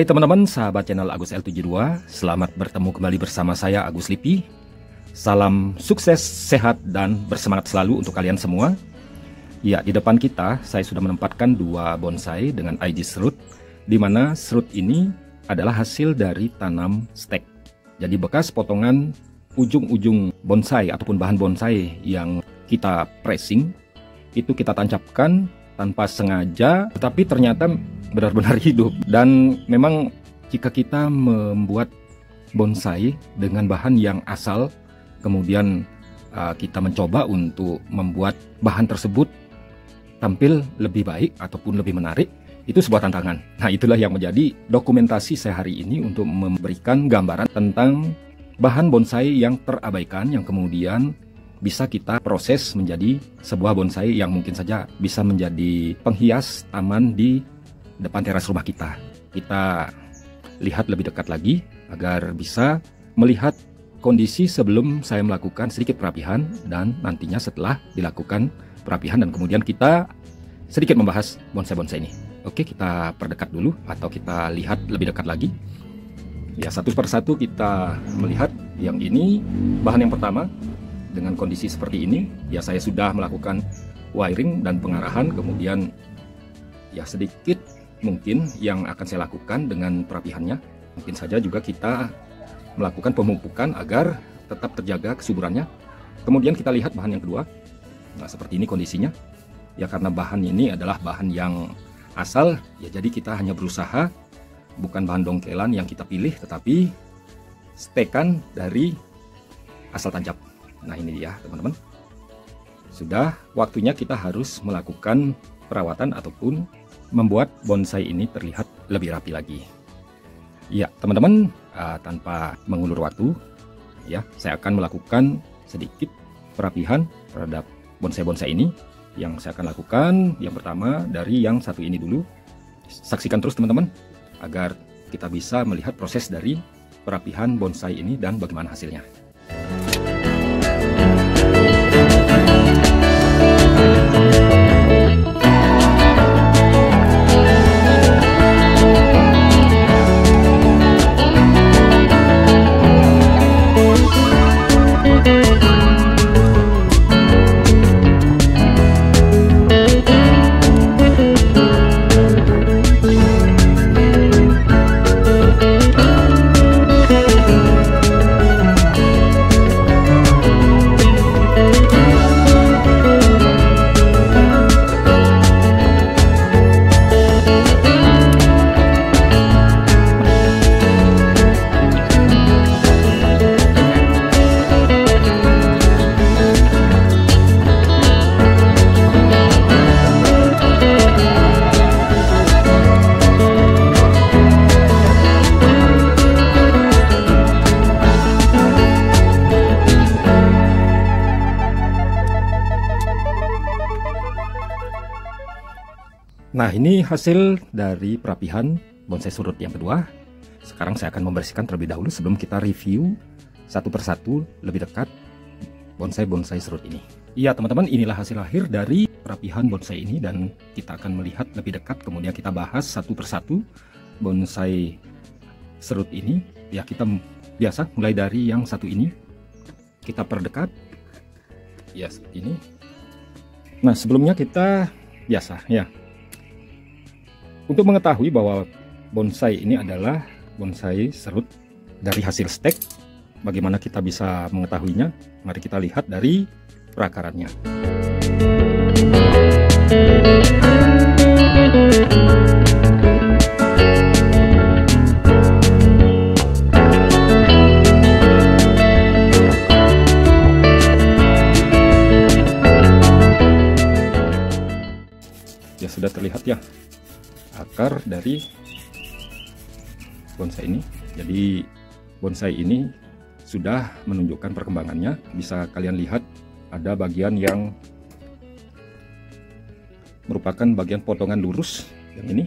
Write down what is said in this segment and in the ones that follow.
Hai teman-teman, sahabat channel Agus L72, selamat bertemu kembali bersama saya Agus Lipi. Salam sukses, sehat, dan bersemangat selalu untuk kalian semua. Ya, di depan kita saya sudah menempatkan dua bonsai dengan Aegis root, di mana root ini adalah hasil dari tanam stek. Jadi bekas potongan ujung-ujung bonsai ataupun bahan bonsai yang kita pressing, itu kita tancapkan tanpa sengaja, tetapi ternyata benar-benar hidup. Dan memang jika kita membuat bonsai dengan bahan yang asal, kemudian kita mencoba untuk membuat bahan tersebut tampil lebih baik ataupun lebih menarik, itu sebuah tantangan. Nah, itulah yang menjadi dokumentasi saya hari ini untuk memberikan gambaran tentang bahan bonsai yang terabaikan, yang kemudian bisa kita proses menjadi sebuah bonsai yang mungkin saja bisa menjadi penghias taman di depan teras rumah kita. Kita lihat lebih dekat lagi agar bisa melihat kondisi sebelum saya melakukan sedikit perapihan dan nantinya setelah dilakukan perapihan, dan kemudian kita sedikit membahas bonsai-bonsai ini. Oke, kita perdekat dulu atau kita lihat lebih dekat lagi. Ya, satu persatu kita melihat. Yang ini bahan yang pertama dengan kondisi seperti ini. Ya, saya sudah melakukan wiring dan pengarahan, kemudian ya sedikit mungkin yang akan saya lakukan dengan perapihannya. Mungkin saja juga kita melakukan pemupukan agar tetap terjaga kesuburannya. Kemudian kita lihat bahan yang kedua. Nah, seperti ini kondisinya. Ya, karena bahan ini adalah bahan yang asal, ya jadi kita hanya berusaha bukan bahan dongkelan yang kita pilih, tetapi stekan dari asal tancap. Nah, ini dia teman-teman. Sudah waktunya kita harus melakukan perawatan ataupun membuat bonsai ini terlihat lebih rapi lagi. Ya teman-teman, tanpa mengulur waktu, ya saya akan melakukan sedikit perapihan terhadap bonsai-bonsai ini. Yang saya akan lakukan yang pertama dari yang satu ini dulu. Saksikan terus teman-teman agar kita bisa melihat proses dari perapihan bonsai ini dan bagaimana hasilnya. Nah, ini hasil dari perapihan bonsai surut yang kedua. Sekarang saya akan membersihkan terlebih dahulu sebelum kita review satu persatu lebih dekat bonsai-bonsai surut ini. Iya teman-teman, inilah hasil akhir dari perapihan bonsai ini, dan kita akan melihat lebih dekat, kemudian kita bahas satu persatu bonsai surut ini. Ya, kita biasa mulai dari yang satu ini, kita perdekat. Ya, seperti ini. Nah, sebelumnya kita biasa ya, untuk mengetahui bahwa bonsai ini adalah bonsai serut dari hasil stek, bagaimana kita bisa mengetahuinya? Mari kita lihat dari perakarannya. Ya, sudah terlihat ya akar dari bonsai ini. Jadi bonsai ini sudah menunjukkan perkembangannya. Bisa kalian lihat ada bagian yang merupakan bagian potongan lurus yang ini,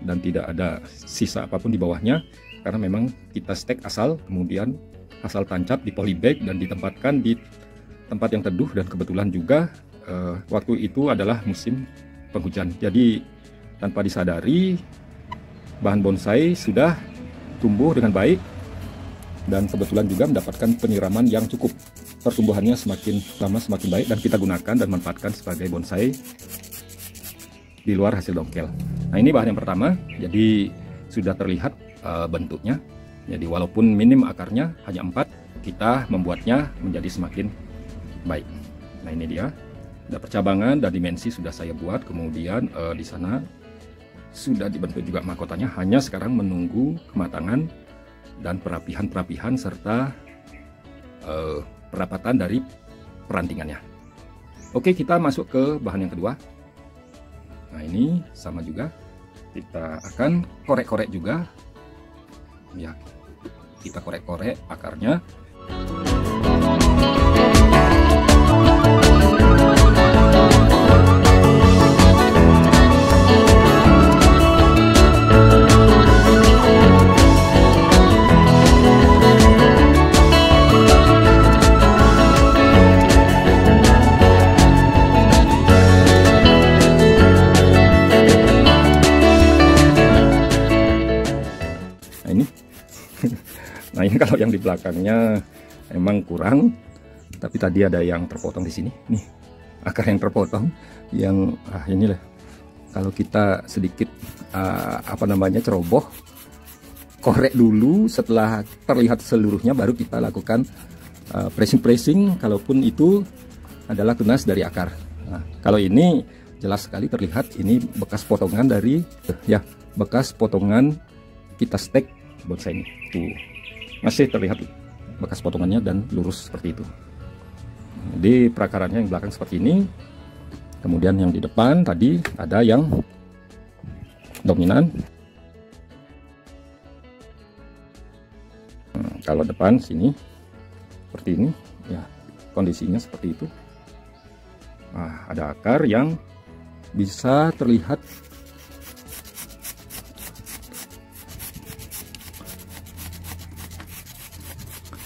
dan tidak ada sisa apapun di bawahnya karena memang kita stek asal, kemudian asal tancap di polybag dan ditempatkan di tempat yang teduh, dan kebetulan juga waktu itu adalah musim penghujan. Jadi tanpa disadari bahan bonsai sudah tumbuh dengan baik dan kebetulan juga mendapatkan penyiraman yang cukup. Pertumbuhannya semakin lama semakin baik dan kita gunakan dan manfaatkan sebagai bonsai di luar hasil dongkel. Nah, ini bahan yang pertama, jadi sudah terlihat bentuknya. Jadi walaupun minim akarnya hanya 4, kita membuatnya menjadi semakin baik. Nah, ini dia. Ada percabangan dan dimensi sudah saya buat. Kemudian di sana sudah dibentuk juga mahkotanya. Hanya sekarang menunggu kematangan dan perapihan serta perapatan dari perantingannya. Oke, kita masuk ke bahan yang kedua. Nah, ini sama juga. Kita akan korek-korek juga. Ya, kita korek-korek akarnya. Nah, ini kalau yang di belakangnya emang kurang, tapi tadi ada yang terpotong di sini. Nih, akar yang terpotong, yang inilah. Kalau kita sedikit ceroboh, korek dulu, setelah terlihat seluruhnya baru kita lakukan pressing. Kalaupun itu adalah tunas dari akar. Nah, kalau ini jelas sekali terlihat ini bekas potongan dari bekas potongan kita stek bonsai ini. Tuh. Masih terlihat bekas potongannya dan lurus seperti itu. Di perakarannya yang belakang seperti ini. Kemudian yang di depan tadi ada yang dominan. Kalau depan sini seperti ini, ya kondisinya seperti itu. Nah, ada akar yang bisa terlihat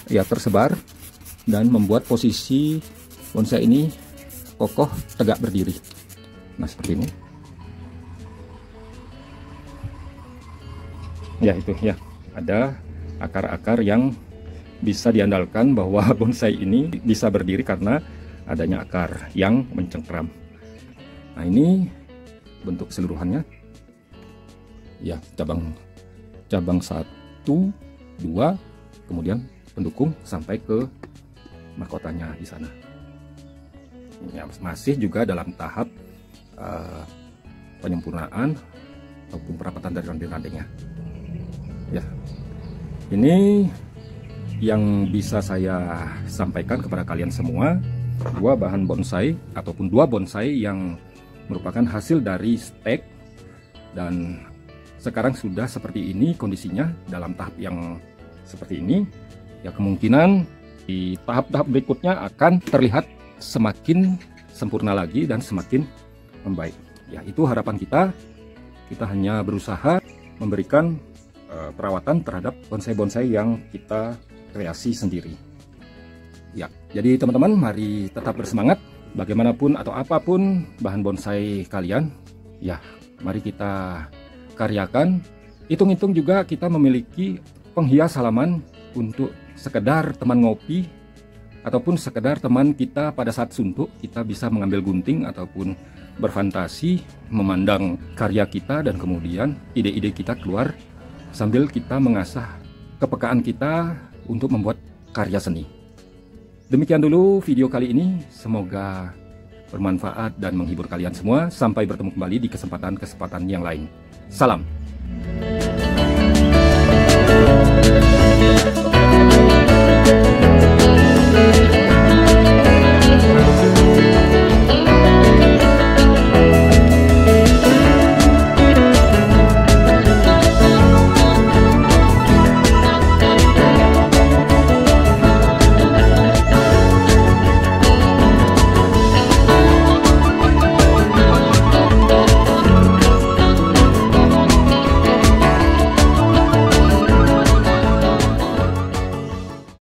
ya tersebar dan membuat posisi bonsai ini kokoh tegak berdiri. Nah, seperti ini. Ya, itu ya. Ada akar-akar yang bisa diandalkan bahwa bonsai ini bisa berdiri karena adanya akar yang mencengkram. Nah, ini bentuk keseluruhannya. Ya, cabang 1, 2, kemudian pendukung sampai ke mahkotanya di sana. Ya, masih juga dalam tahap penyempurnaan ataupun perapatan dari ranting-rantingnya. Ya, ini yang bisa saya sampaikan kepada kalian semua. Dua bahan bonsai ataupun dua bonsai yang merupakan hasil dari stek dan sekarang sudah seperti ini kondisinya dalam tahap yang seperti ini. Ya, kemungkinan di tahap-tahap berikutnya akan terlihat semakin sempurna lagi dan semakin membaik. Ya, itu harapan kita. Kita hanya berusaha memberikan perawatan terhadap bonsai-bonsai yang kita kreasi sendiri. Ya, jadi teman-teman, mari tetap bersemangat. Bagaimanapun atau apapun bahan bonsai kalian, ya mari kita karyakan. Hitung-hitung juga kita memiliki penghias halaman untuk sekedar teman ngopi ataupun sekedar teman kita pada saat suntuk, kita bisa mengambil gunting ataupun berfantasi memandang karya kita dan kemudian ide-ide kita keluar sambil kita mengasah kepekaan kita untuk membuat karya seni. Demikian dulu video kali ini, semoga bermanfaat dan menghibur kalian semua. Sampai bertemu kembali di kesempatan-kesempatan yang lain. Salam.